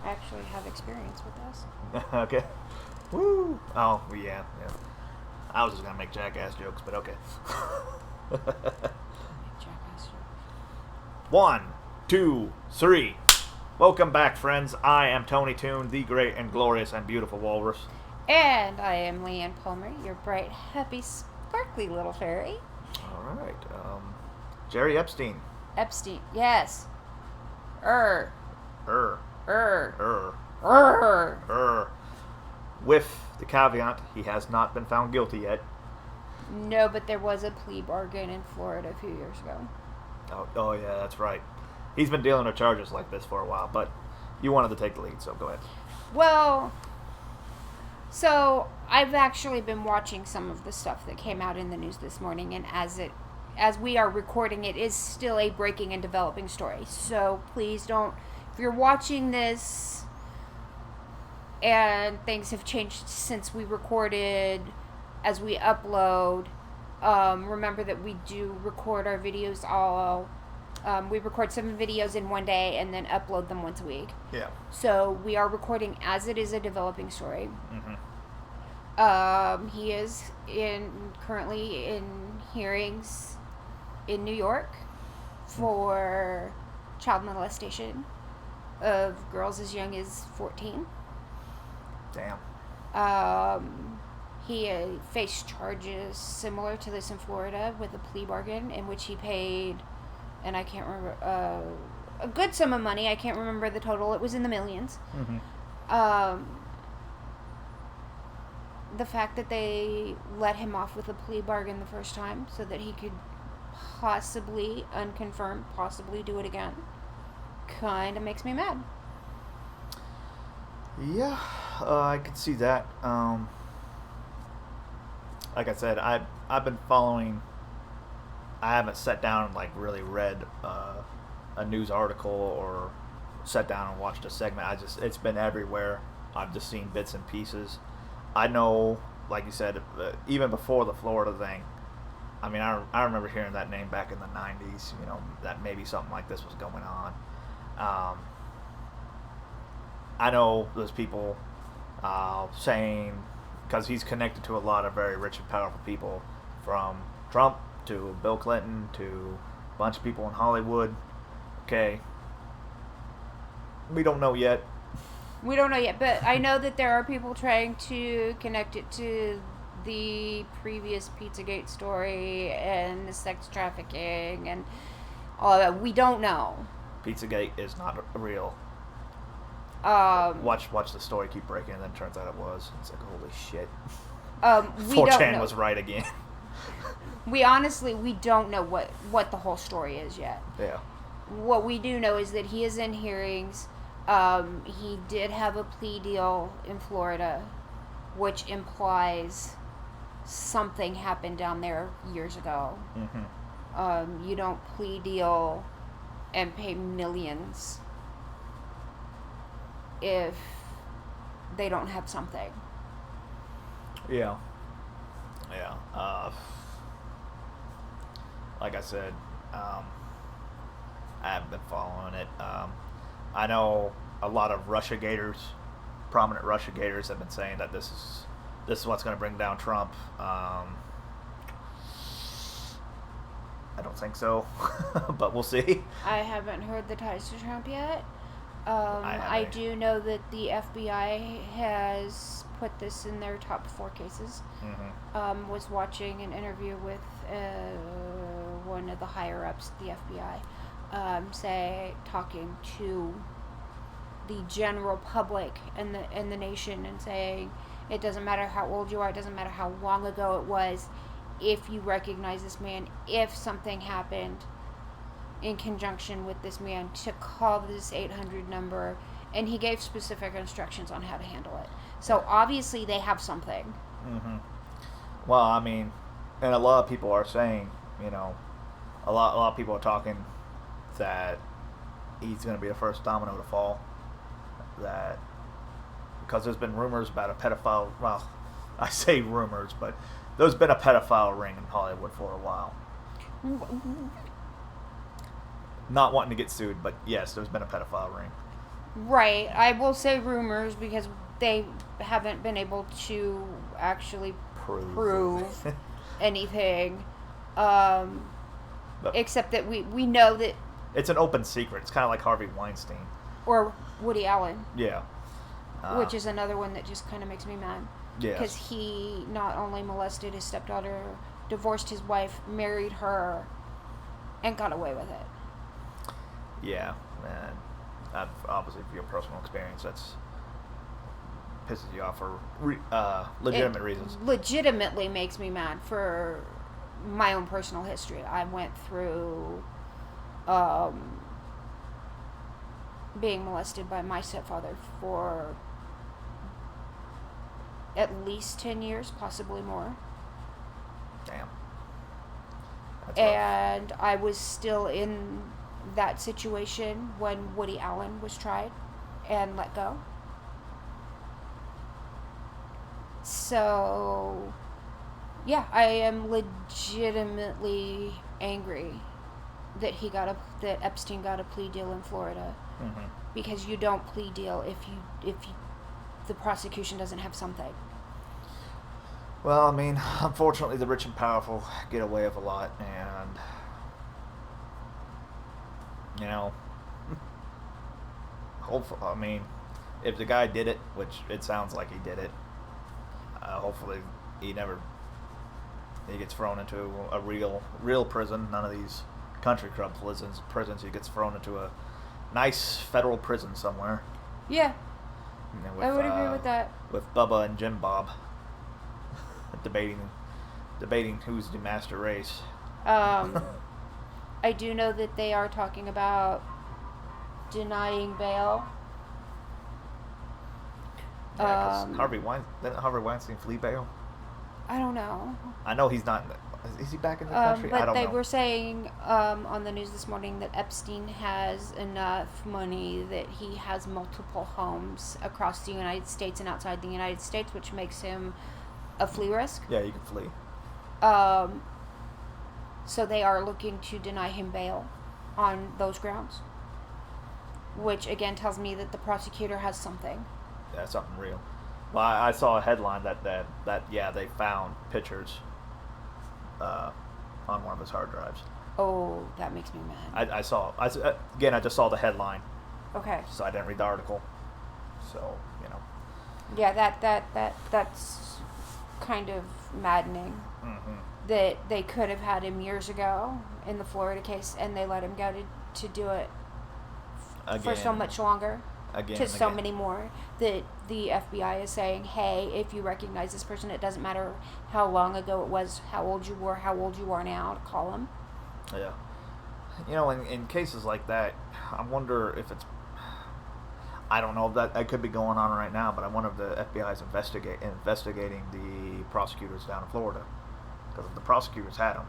actually have experience with this. Okay. Woo! Oh, yeah. I was just gonna make jackass jokes, but okay. Jackass jokes. 1, 2, 3. Welcome back, friends. I am Tony Toon, the great and glorious and beautiful Walrus. And I am Leanne Palmer, your bright, happy, sparkly little fairy. All right. Jerry Epstein. Epstein, yes. Er. With the caveat, he has not been found guilty yet. No, but there was a plea bargain in Florida a few years ago. Oh yeah, that's right. He's been dealing with charges like this for a while, but you wanted to take the lead, so go ahead. Well, so I've actually been watching some of the stuff that came out in the news this morning, and as we are recording, it is still a breaking and developing story. So please don't, if you're watching this and things have changed since we recorded, as we upload, remember that we do record our videos all. We record 7 videos in one day and then upload them once a week. Yeah. So we are recording as it is a developing story. Mm-hmm. He is currently in hearings in New York for child molestation of girls as young as 14. Damn. He faced charges similar to this in Florida with a plea bargain in which he paid, and I can't remember, a good sum of money. I can't remember the total. It was in the millions. Mm-hmm. The fact that they let him off with a plea bargain the first time so that he could possibly, unconfirmed, possibly do it again, kind of makes me mad. Yeah, I can see that. Like I said, I've been following. I haven't sat down and like really read a news article or sat down and watched a segment. It's been everywhere. I've just seen bits and pieces. I know, like you said, even before the Florida thing. I mean, I remember hearing that name back in the 90s. You know, that maybe something like this was going on. I know there's people saying, because he's connected to a lot of very rich and powerful people, from Trump to Bill Clinton to a bunch of people in Hollywood. Okay. We don't know yet. We don't know yet, but I know that there are people trying to connect it to the previous Pizzagate story and the sex trafficking and all of that. We don't know. Pizzagate is not real. Watch the story keep breaking, and then it turns out it was. It's like, holy shit. We don't 4chan know. was right again. We don't know what the whole story is yet. Yeah. What we do know is that he is in hearings. He did have a plea deal in Florida, which implies something happened down there years ago. Mm-hmm. You don't plea deal and pay millions if they don't have something. Yeah. Like I said, I haven't been following it. I know a lot of Russiagators, prominent Russiagators, have been saying that this is what's going to bring down Trump. I don't think so, but we'll see. I haven't heard the ties to Trump yet. I I do know that the FBI has put this in their top 4 cases. Mm-hmm. Was watching an interview with one of the higher ups at the FBI, talking to the general public and the nation, and saying it doesn't matter how old you are, it doesn't matter how long ago it was, if you recognize this man, if something happened in conjunction with this man, to call this 800 number, and he gave specific instructions on how to handle it. So obviously they have something. Mm-hmm. Well, I mean, and a lot of people are saying, you know, a lot of people are talking that he's going to be the first domino to fall. That because there's been rumors about a pedophile. Well, I say rumors, but there's been a pedophile ring in Hollywood for a while. Not wanting to get sued, but yes, there's been a pedophile ring. Right. I will say rumors because they haven't been able to actually prove anything. Um, But except that we know that, it's an open secret. It's kind of like Harvey Weinstein. or Woody Allen, Yeah. which is another one that just kind of makes me mad. Because Yes. he not only molested his stepdaughter, divorced his wife, married her, and got away with it. Yeah, and obviously, for your personal experience, that's pisses you off for legitimate reasons. Legitimately makes me mad for my own personal history. I went through being molested by my stepfather for at least 10 years, possibly more. Damn. That's rough. And I was still in that situation when Woody Allen was tried and let go. So, yeah, I am legitimately angry that that Epstein got a plea deal in Florida, Mm-hmm. because you don't plea deal if the prosecution doesn't have something. Well, I mean, unfortunately, the rich and powerful get away with a lot, and you know, hopefully, I mean, if the guy did it, which it sounds like he did it, hopefully he gets thrown into a real prison. None of these country club prisons. He gets thrown into a nice federal prison somewhere. Yeah, With, I would agree with that. With Bubba and Jim Bob debating who's the master race. I do know that they are talking about denying bail. Yeah, because didn't Harvey Weinstein flee bail? I don't know. I know he's not. Is he back in the country? I But don't they know. were saying on the news this morning that Epstein has enough money that he has multiple homes across the United States and outside the United States, which makes him a flea risk. Yeah, you can flee. So they are looking to deny him bail on those grounds, which again tells me that the prosecutor has something. Yeah, something real. Well, I saw a headline that yeah, they found pictures on one of his hard drives. Oh, that makes me mad. I just saw the headline, Okay. so I didn't read the article. So, you know. Yeah, that's kind of maddening. Mm-hmm. That they could have had him years ago in the Florida case, and they let him go to do it for so much longer, to so many more. That the FBI is saying, hey, if you recognize this person, it doesn't matter how long ago it was, how old you were, how old you are now, to call him. Yeah. You know, in cases like that, I wonder if it's. I don't know if that could be going on right now, but I wonder if the FBI is investigating the prosecutors down in Florida. Because if the prosecutors had him,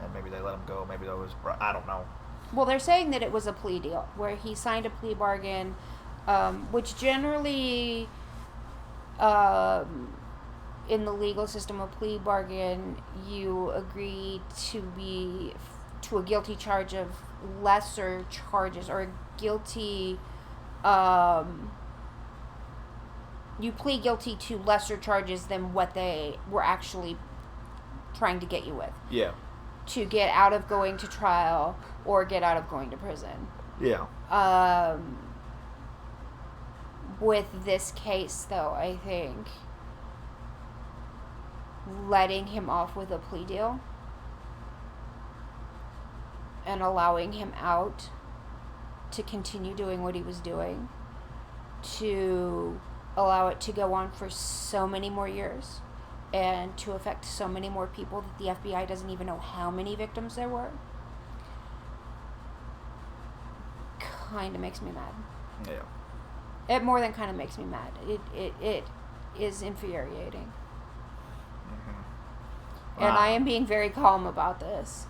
and maybe they let him go, maybe that was. I don't know. Well, they're saying that it was a plea deal, where he signed a plea bargain, which generally, in the legal system, a plea bargain, you agree to a guilty charge of lesser charges, or a guilty, you plead guilty to lesser charges than what they were actually trying to get you with. Yeah. To get out of going to trial or get out of going to prison. Yeah. With this case, though, I think letting him off with a plea deal and allowing him out to continue doing what he was doing, to allow it to go on for so many more years, and to affect so many more people that the FBI doesn't even know how many victims there were, kind of makes me mad. Yeah. It more than kind of makes me mad. It is infuriating. Mm-hmm. And I am being very calm about this.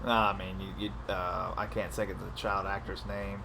I mean, I can't think of the child actor's name.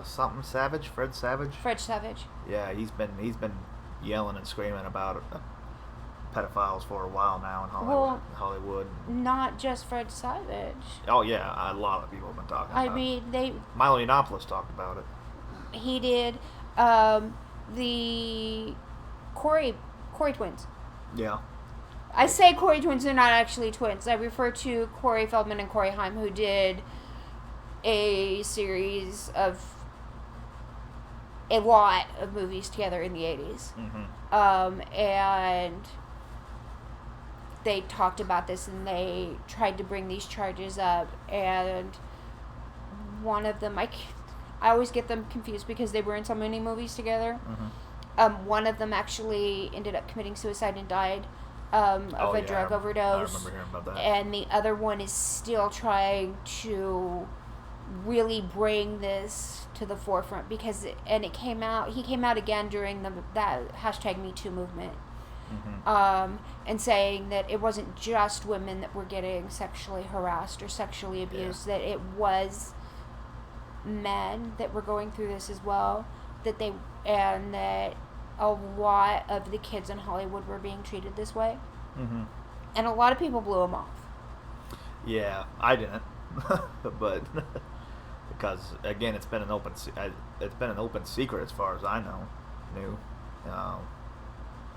Something Savage, Fred Savage. Fred Savage. Yeah, he's been yelling and screaming about pedophiles for a while now in Well, Hollywood. not just Fred Savage. Oh yeah, a lot of people have been talking I about mean, it. Milo Yiannopoulos talked about it. he did. The Corey twins. Yeah. I say Corey twins, they're not actually twins. I refer to Corey Feldman and Corey Haim, who did a lot of movies together in the 80s. Mm-hmm. And they talked about this, and they tried to bring these charges up, and one of them, I always get them confused because they were in so many movies together. Mm-hmm. One of them actually ended up committing suicide and died of a drug overdose. I remember hearing about that. And the other one is still trying to really bring this to the forefront because he came out again during that #MeToo movement. Mm-hmm. And saying that it wasn't just women that were getting sexually harassed or sexually abused, that it was men that were going through this as well, and that a lot of the kids in Hollywood were being treated this way. Mm-hmm. And a lot of people blew him off. Yeah, I didn't, but because again, it's been an open secret as far as I knew.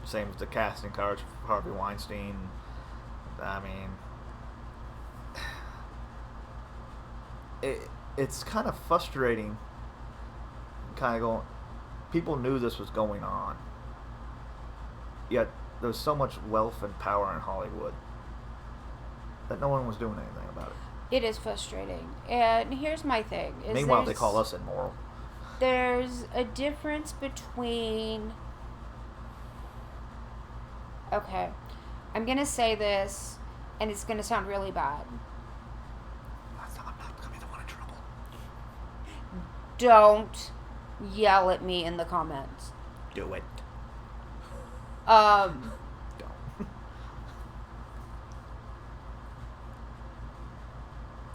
Same with the casting cards for Harvey Weinstein. I mean, it's kind of frustrating. Kind of going, people knew this was going on, yet there's so much wealth and power in Hollywood that no one was doing anything about it. It is frustrating. And here's my thing. Meanwhile, they call us immoral. There's a difference between... Okay. I'm going to say this, and it's going to sound really bad. I'm not going to be the one in trouble. Don't yell at me in the comments. Do it. Don't.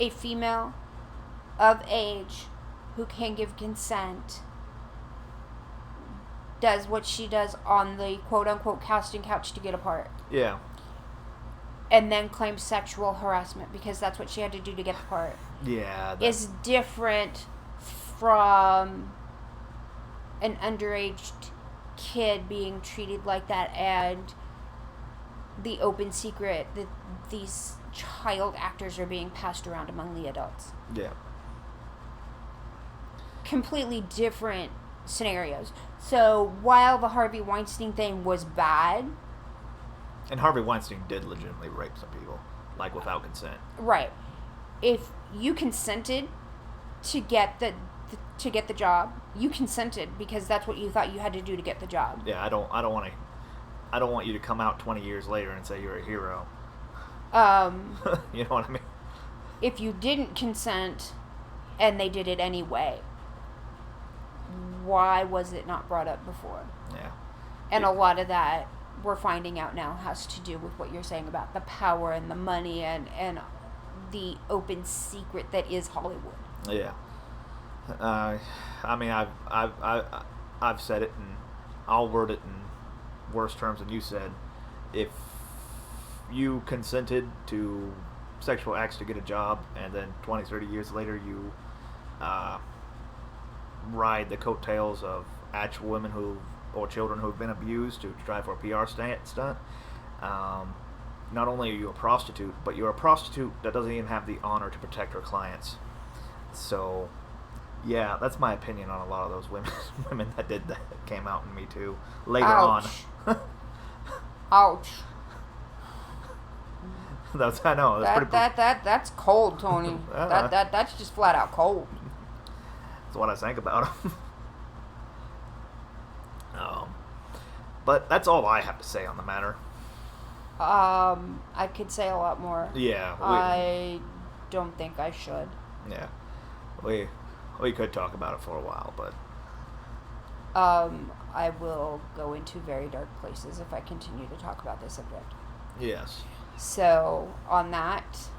A female of age who can give consent does what she does on the quote-unquote casting couch to get a part. Yeah. And then claims sexual harassment because that's what she had to do to get the part. Yeah. Is different from an underage kid being treated like that and the open secret that these child actors are being passed around among the adults. Yeah. Completely different scenarios. So while the Harvey Weinstein thing was bad, and Harvey Weinstein did legitimately rape some people, like without consent. Right. If you consented to get the job, you consented because that's what you thought you had to do to get the job. Yeah, I don't want you to come out 20 years later and say you're a hero. You know what I mean? If you didn't consent and they did it anyway, why was it not brought up before? Yeah. And a lot of that we're finding out now has to do with what you're saying about the power and the money and the open secret that is Hollywood. Yeah. I mean, I've said it, and I'll word it in worse terms than you said. If you consented to sexual acts to get a job, and then 20, 30 years later you ride the coattails of actual women or children who've been abused to try for a PR stunt, not only are you a prostitute, but you're a prostitute that doesn't even have the honor to protect her clients. So, yeah, that's my opinion on a lot of those women that did that, came out in Me Too later Ouch. on. Ouch. I know. That's cold, Tony. That's just flat out cold. That's what I think about them. But that's all I have to say on the matter. I could say a lot more. Yeah. I don't think I should. Yeah. We could talk about it for a while, but... I will go into very dark places if I continue to talk about this subject. Yes. So, on that,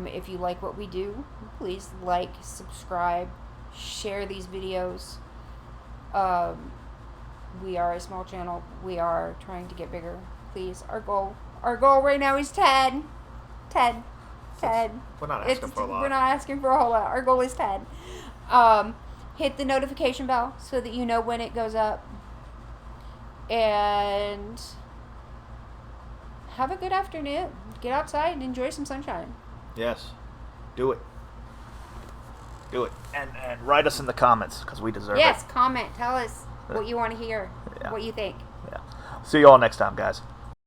if you like what we do, please like, subscribe, share these videos. We are a small channel. We are trying to get bigger. Please, our goal right now is 10. 10. 10. We're not asking for a lot. We're not asking for a whole lot. Our goal is 10. Hit the notification bell so that you know when it goes up. And have a good afternoon. Get outside and enjoy some sunshine. Yes. Do it. Do it. And write us in the comments because we deserve it. Yes, comment. Tell us what you want to hear. Yeah. What you think. Yeah. See you all next time, guys.